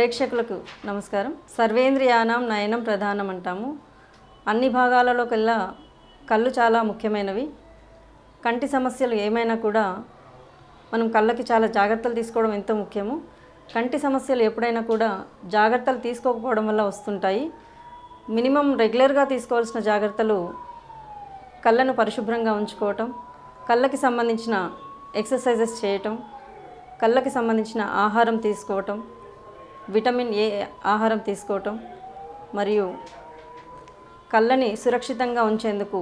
ప్రేక్షకులకు నమస్కారం. సర్వేంద్రియానాం నయనం ప్రధానం అంటాము. అన్ని భాగాలలోకెల్లా కళ్ళు చాలా ముఖ్యమైనవి. కంటి సమస్యలు ఏమైనా కూడా మనం కళ్ళకి చాలా జాగ్రత్తలు తీసుకోవడం ఎంతో ముఖ్యము. కంటి సమస్యలు ఎప్పుడైనా కూడా జాగ్రత్తలు తీసుకోకపోవడం వల్ల వస్తుంటాయి. మినిమం రెగ్యులర్గా తీసుకోవాల్సిన జాగ్రత్తలు కళ్ళను పరిశుభ్రంగా ఉంచుకోవటం, కళ్ళకి సంబంధించిన ఎక్సర్సైజెస్ చేయటం, కళ్ళకి సంబంధించిన ఆహారం తీసుకోవటం, విటమిన్ ఏ ఆహారం తీసుకోవటం, మరియు కళ్ళని సురక్షితంగా ఉంచేందుకు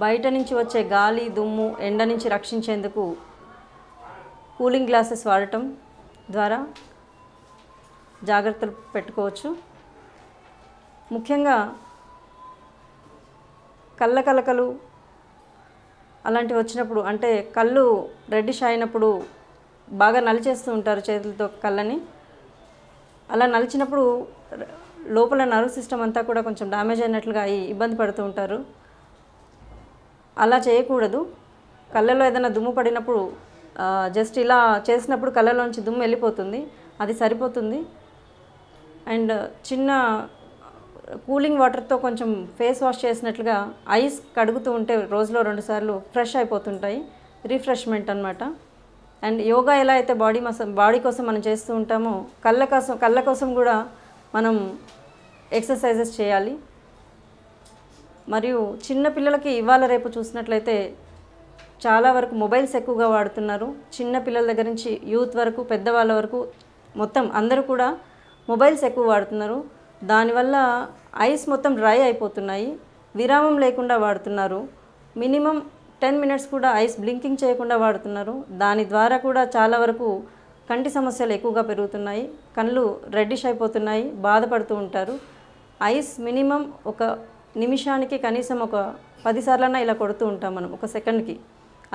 బయట నుంచి వచ్చే గాలి, దుమ్ము, ఎండ నుంచి రక్షించేందుకు కూలింగ్ గ్లాసెస్ వాడటం ద్వారా జాగ్రత్తలు పెట్టుకోవచ్చు. ముఖ్యంగా కళ్ళ కలకలు అలాంటివి వచ్చినప్పుడు, అంటే కళ్ళు రెడ్డిష్ అయినప్పుడు బాగా నలిచేస్తూ ఉంటారు చేతులతో కళ్ళని. అలా నలిచినప్పుడు లోపల నర్వ్ సిస్టమ్ అంతా కూడా కొంచెం డ్యామేజ్ అయినట్లుగా అయ్యి ఇబ్బంది పడుతూ ఉంటారు. అలా చేయకూడదు. కళ్ళలో ఏదైనా దుమ్ము పడినప్పుడు జస్ట్ ఇలా చేసినప్పుడు కళ్ళలోంచి దుమ్ము వెళ్ళిపోతుంది, అది సరిపోతుంది. అండ్ చిన్న కూలింగ్ వాటర్తో కొంచెం ఫేస్ వాష్ చేసినట్లుగా ఐస్ కడుగుతూ ఉంటే రోజులో 2 సార్లు ఫ్రెష్ అయిపోతుంటాయి. రిఫ్రెష్మెంట్ అన్నమాట. అండ్ యోగా ఎలా అయితే బాడీ కోసం మనం చేస్తూ ఉంటామో కళ్ళ కోసం కూడా మనం ఎక్సర్సైజెస్ చేయాలి. మరియు చిన్న పిల్లలకి ఇవాళ రేపు చూసినట్లయితే చాలా వరకు మొబైల్స్ ఎక్కువగా వాడుతున్నారు. చిన్న పిల్లల దగ్గర నుంచి యూత్ వరకు, పెద్దవాళ్ళ వరకు మొత్తం అందరూ కూడా మొబైల్స్ ఎక్కువ వాడుతున్నారు. దానివల్ల ఐస్ మొత్తం డ్రై అయిపోతున్నాయి. విరామం లేకుండా వాడుతున్నారు. మినిమం 10 మినిట్స్ కూడా ఐస్ బ్లింకింగ్ చేయకుండా వాడుతున్నారు. దాని ద్వారా కూడా చాలా వరకు కంటి సమస్యలు ఎక్కువగా పెరుగుతున్నాయి. కళ్ళు రెడ్డిష్ అయిపోతున్నాయి, బాధపడుతూ ఉంటారు. ఐస్ మినిమం ఒక నిమిషానికి కనీసం ఒక 10 సార్లన్నా ఇలా కొడుతూ ఉంటాం మనం, ఒక సెకండ్కి.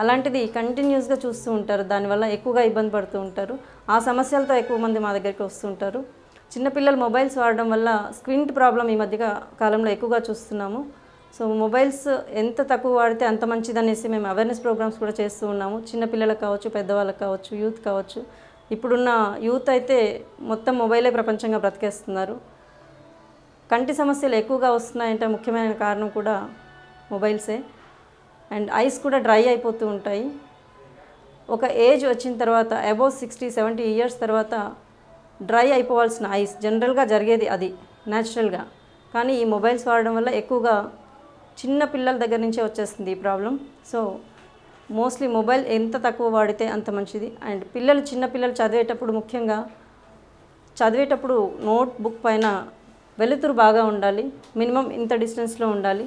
అలాంటిది కంటిన్యూస్గా చూస్తూ ఉంటారు. దానివల్ల ఎక్కువగా ఇబ్బంది పడుతూ ఉంటారు. ఆ సమస్యలతో ఎక్కువ మంది మా దగ్గరికి వస్తుంటారు. చిన్నపిల్లలు మొబైల్స్ వాడడం వల్ల స్క్వింట్ ప్రాబ్లం ఈ మధ్య కాలంలో ఎక్కువగా చూస్తున్నాము. సో మొబైల్స్ ఎంత తక్కువ వాడితే అంత మంచిదనేసి మేము అవేర్నెస్ ప్రోగ్రామ్స్ కూడా చేస్తూ ఉన్నాము. చిన్నపిల్లలకు కావచ్చు, పెద్దవాళ్ళకి కావచ్చు, యూత్ కావచ్చు. ఇప్పుడున్న యూత్ అయితే మొత్తం మొబైలే ప్రపంచంగా బ్రతికేస్తున్నారు. కంటి సమస్యలు ఎక్కువగా వస్తున్నాయంటే ముఖ్యమైన కారణం కూడా మొబైల్సే. అండ్ ఐస్ కూడా డ్రై అయిపోతూ ఉంటాయి. ఒక ఏజ్ వచ్చిన తర్వాత అబౌవ్ 60-70 ఇయర్స్ తర్వాత డ్రై అయిపోవాల్సిన ఐస్ జనరల్గా జరిగేది అది న్యాచురల్గా. కానీ ఈ మొబైల్స్ వాడడం వల్ల ఎక్కువగా చిన్న పిల్లల దగ్గర నుంచే వచ్చేస్తుంది ఈ ప్రాబ్లం. సో మోస్ట్లీ మొబైల్ ఎంత తక్కువ వాడితే అంత మంచిది. అండ్ చిన్నపిల్లలు చదివేటప్పుడు ముఖ్యంగా చదివేటప్పుడు నోట్ బుక్ పైన వెలుతురు బాగా ఉండాలి. మినిమం ఇంత డిస్టెన్స్లో ఉండాలి.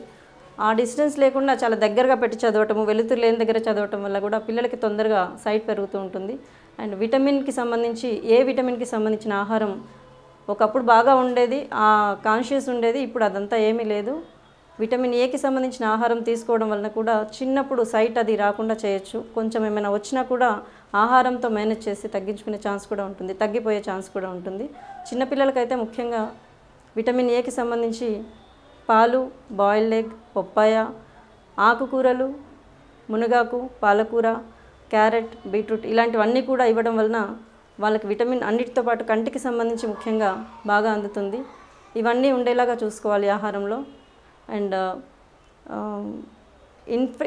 ఆ డిస్టెన్స్ లేకుండా చాలా దగ్గరగా పెట్టి చదవటము, వెలుతురు లేని దగ్గర చదవటం వల్ల కూడా పిల్లలకి తొందరగా సైట్ పెరుగుతూ ఉంటుంది. అండ్ విటమిన్కి సంబంధించిన ఆహారం ఒకప్పుడు బాగా ఉండేది, ఆ కాన్షియస్ ఉండేది. ఇప్పుడు అదంతా ఏమీ లేదు. విటమిన్ ఏకి సంబంధించిన ఆహారం తీసుకోవడం వలన కూడా చిన్నప్పుడు సైట్ అది రాకుండా చేయొచ్చు. కొంచెం ఏమైనా వచ్చినా కూడా ఆహారంతో మేనేజ్ చేసి తగ్గించుకునే ఛాన్స్ కూడా ఉంటుంది, తగ్గిపోయే ఛాన్స్ కూడా ఉంటుంది. చిన్నపిల్లలకైతే ముఖ్యంగా విటమిన్ ఏకి సంబంధించి పాలు, బాయిల్డ్ ఎగ్, పప్పాయ, ఆకుకూరలు, మునగాకు, పాలకూర, క్యారెట్, బీట్రూట్ ఇలాంటివన్నీ కూడా ఇవ్వడం వలన వాళ్ళకి విటమిన్ అన్నిటితో పాటు కంటికి సంబంధించి ముఖ్యంగా బాగా అందుతుంది. ఇవన్నీ ఉండేలాగా చూసుకోవాలి ఆహారంలో. అండ్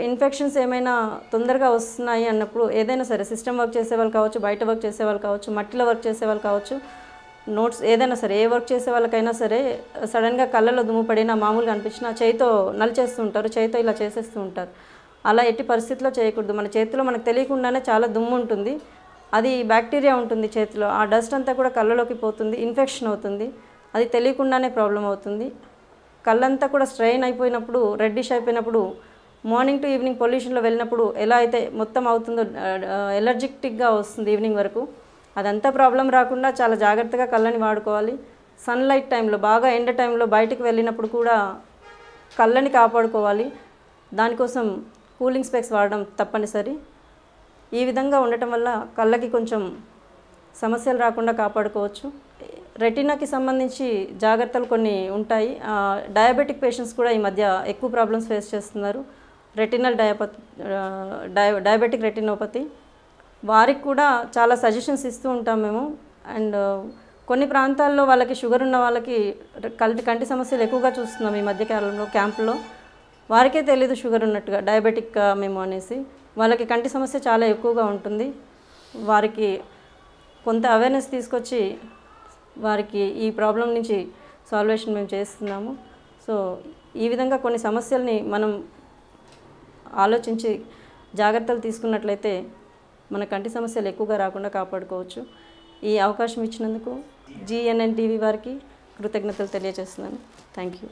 ఇన్ఫెక్షన్స్ ఏమైనా తొందరగా వస్తున్నాయి అన్నప్పుడు ఏదైనా సరే సిస్టమ్ వర్క్ చేసేవాళ్ళు కావచ్చు, బయట వర్క్ చేసేవాళ్ళు కావచ్చు, మట్టిలో వర్క్ చేసేవాళ్ళు కావచ్చు, నోట్స్ ఏదైనా సరే ఏ వర్క్ చేసే వాళ్ళకైనా సరే సడన్గా కళ్ళలో దుమ్ము పడినా, మామూలుగా అనిపించినా చేయితో నలిచేస్తూ ఉంటారు, చేయితో ఇలా చేసేస్తూ ఉంటారు. అలా ఎట్టి పరిస్థితిలో చేయకూడదు. మన చేతిలో మనకు తెలియకుండానే చాలా దుమ్ము ఉంటుంది. అది బ్యాక్టీరియా ఉంటుంది చేతిలో. ఆ డస్ట్ అంతా కూడా కళ్ళలోకి పోతుంది, ఇన్ఫెక్షన్ అవుతుంది. అది తెలియకుండానే ప్రాబ్లం అవుతుంది. కళ్ళంతా కూడా స్ట్రెయిన్ అయిపోయినప్పుడు, రెడ్డిష్ అయిపోయినప్పుడు, మార్నింగ్ టు ఈవినింగ్ పొల్యూషన్లో వెళ్ళినప్పుడు ఎలా అయితే మొత్తం అవుతుందో ఎలర్జిటిక్గా వస్తుంది ఈవినింగ్ వరకు. అదంతా ప్రాబ్లం రాకుండా చాలా జాగ్రత్తగా కళ్ళని వాడుకోవాలి. సన్లైట్ టైంలో, బాగా ఎండ టైంలో బయటికి వెళ్ళినప్పుడు కూడా కళ్ళని కాపాడుకోవాలి. దానికోసం కూలింగ్ స్పెక్స్ వాడడం తప్పనిసరి. ఈ విధంగా ఉండటం వల్ల కళ్ళకి కొంచెం సమస్యలు రాకుండా కాపాడుకోవచ్చు. రెటినాకి సంబంధించి జాగ్రత్తలు కొన్ని ఉంటాయి. డయాబెటిక్ పేషెంట్స్ కూడా ఈ మధ్య ఎక్కువ ప్రాబ్లమ్స్ ఫేస్ చేస్తున్నారు. డయాబెటిక్ రెటినోపతి వారికి కూడా చాలా సజెషన్స్ ఇస్తూ ఉంటాం మేము. అండ్ కొన్ని ప్రాంతాల్లో వాళ్ళకి షుగర్ ఉన్న వాళ్ళకి కంటి సమస్యలు ఎక్కువగా చూస్తున్నాం ఈ మధ్యకాలంలో క్యాంపులో. వారికే తెలీదు షుగర్ ఉన్నట్టుగా, డయాబెటిక్ మేము అనేసి. వాళ్ళకి కంటి సమస్య చాలా ఎక్కువగా ఉంటుంది. వారికి కొంత అవేర్నెస్ తీసుకొచ్చి వారికి ఈ ప్రాబ్లం నుంచి సాల్వేషన్ మేము చేస్తున్నాము. సో ఈ విధంగా కొన్ని సమస్యల్ని మనం ఆలోచించి జాగ్రత్తలు తీసుకున్నట్లయితే మన కంటి సమస్యలు ఎక్కువగా రాకుండా కాపాడుకోవచ్చు. ఈ అవకాశం ఇచ్చినందుకు GNN TV వారికి కృతజ్ఞతలు తెలియజేస్తున్నాను. Thank you.